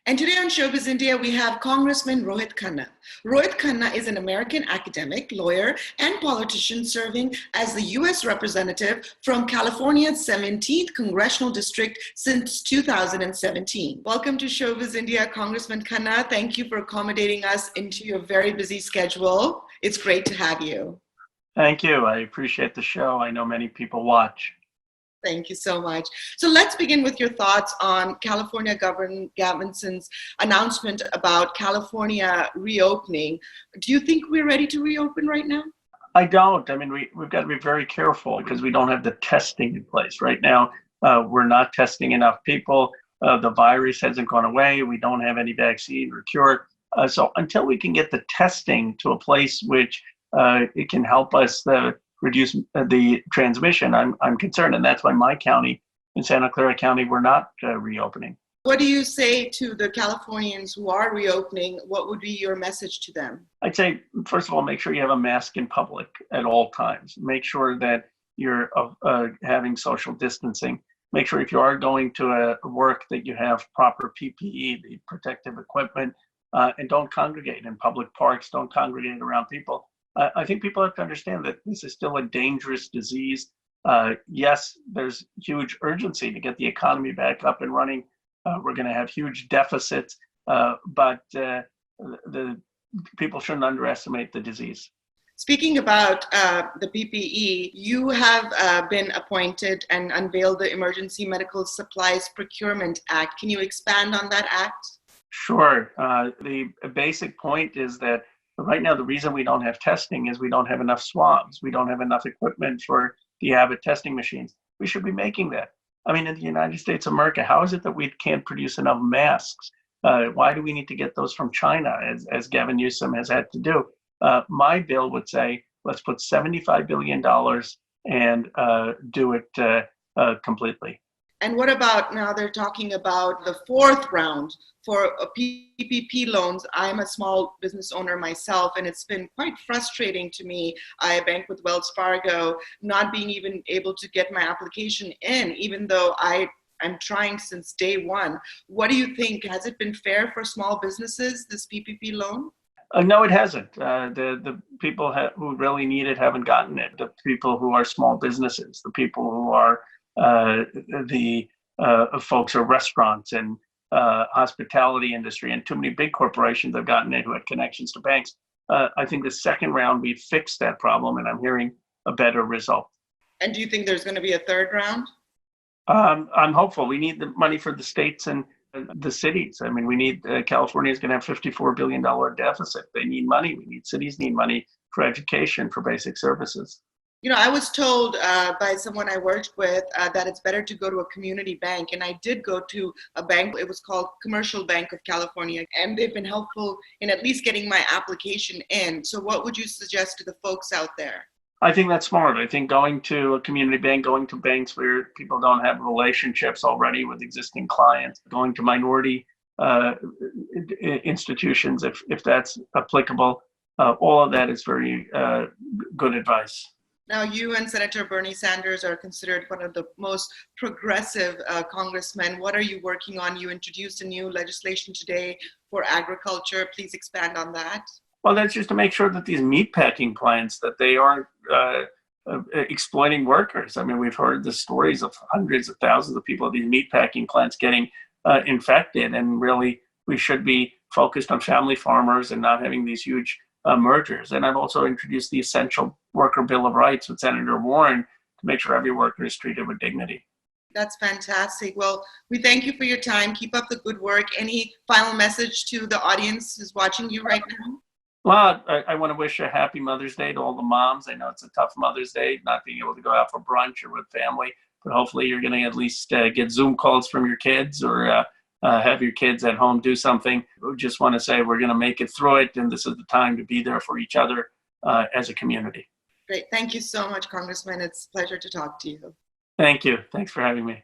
And today on Showbiz India, we have Congressman Ro Khanna. Ro Khanna is an American academic, lawyer, and politician serving as the U.S. representative from California's 17th Congressional District since 2017. Welcome to Showbiz India, Congressman Khanna. Thank you for accommodating us into your very busy schedule. It's great to have you. Thank you. I appreciate the show. I know many people watch. Thank you so much. So let's begin with your thoughts on California Governor Gavinson's announcement about California reopening. Do you think we're ready to reopen right now? I don't. I mean, we've got to be very careful because we don't have the testing in place. Right now, we're not testing enough people. The virus hasn't gone away. We don't have any vaccine or cure. So until we can get the testing to a place which it can help us reduce the transmission, I'm concerned, and that's why my county, in Santa Clara County, we're not reopening. What do you say to the Californians who are reopening? What would be your message to them? I'd say, first of all, make sure you have a mask in public at all times. Make sure that you're having social distancing. Make sure if you are going to work that you have proper PPE, the protective equipment, and don't congregate in public parks. Don't congregate around people. I think people have to understand that this is still a dangerous disease. Yes, there's huge urgency to get the economy back up and running. We're going to have huge deficits, but the people shouldn't underestimate the disease. Speaking about the PPE, you have been appointed and unveiled the Emergency Medical Supplies Procurement Act. Can you expand on that act? Sure. The basic point is that right now, the reason we don't have testing is we don't have enough swabs. We don't have enough equipment for the Abbott testing machines. We should be making that. I mean, in the United States of America, how is it that we can't produce enough masks? Why do we need to get those from China, as Gavin Newsom has had to do? My bill would say, let's put $75 billion and do it completely. And what about now they're talking about the fourth round for PPP loans? I'm a small business owner myself, and it's been quite frustrating to me. I bank with Wells Fargo, not being even able to get my application in, even though I'm trying since day one. What do you think? Has it been fair for small businesses, this PPP loan? No, it hasn't. The people who really need it haven't gotten it. The people who are small businesses, the people who are the folks who are restaurants and hospitality industry, and too many big corporations have gotten it who had connections to banks. I think the second round, we fixed that problem, and I'm hearing a better result. And do you think there's going to be a third round? I'm hopeful. We need the money for the states and the cities. I mean, we need California is going to have $54 billion deficit. They need money. Cities need money for education, for basic services. You know, I was told by someone I worked with that it's better to go to a community bank. And I did go to a bank. It was called Commercial Bank of California. And they've been helpful in at least getting my application in. So what would you suggest to the folks out there? I think that's smart. I think going to a community bank, going to banks where people don't have relationships already with existing clients, going to minority institutions, if that's applicable, all of that is very good advice. Now, you and Senator Bernie Sanders are considered one of the most progressive congressmen. What are you working on? You introduced a new legislation today for agriculture. Please expand on that. Well, that's just to make sure that these meatpacking plants, that they aren't exploiting workers. I mean, we've heard the stories of hundreds of thousands of people at these meatpacking plants getting infected, and really we should be focused on family farmers and not having these huge mergers. And I've also introduced the Essential Worker Bill of Rights with Senator Warren to make sure every worker is treated with dignity. That's fantastic. Well, we thank you for your time. Keep up the good work. Any final message to the audience who's watching you right now? Well, I want to wish a happy Mother's Day to all the moms. I know it's a tough Mother's Day, not being able to go out for brunch or with family, but hopefully you're going to at least get Zoom calls from your kids or have your kids at home do something. We just want to say we're going to make it through it, and this is the time to be there for each other as a community. Great. Thank you so much, Congressman. It's a pleasure to talk to you. Thank you. Thanks for having me.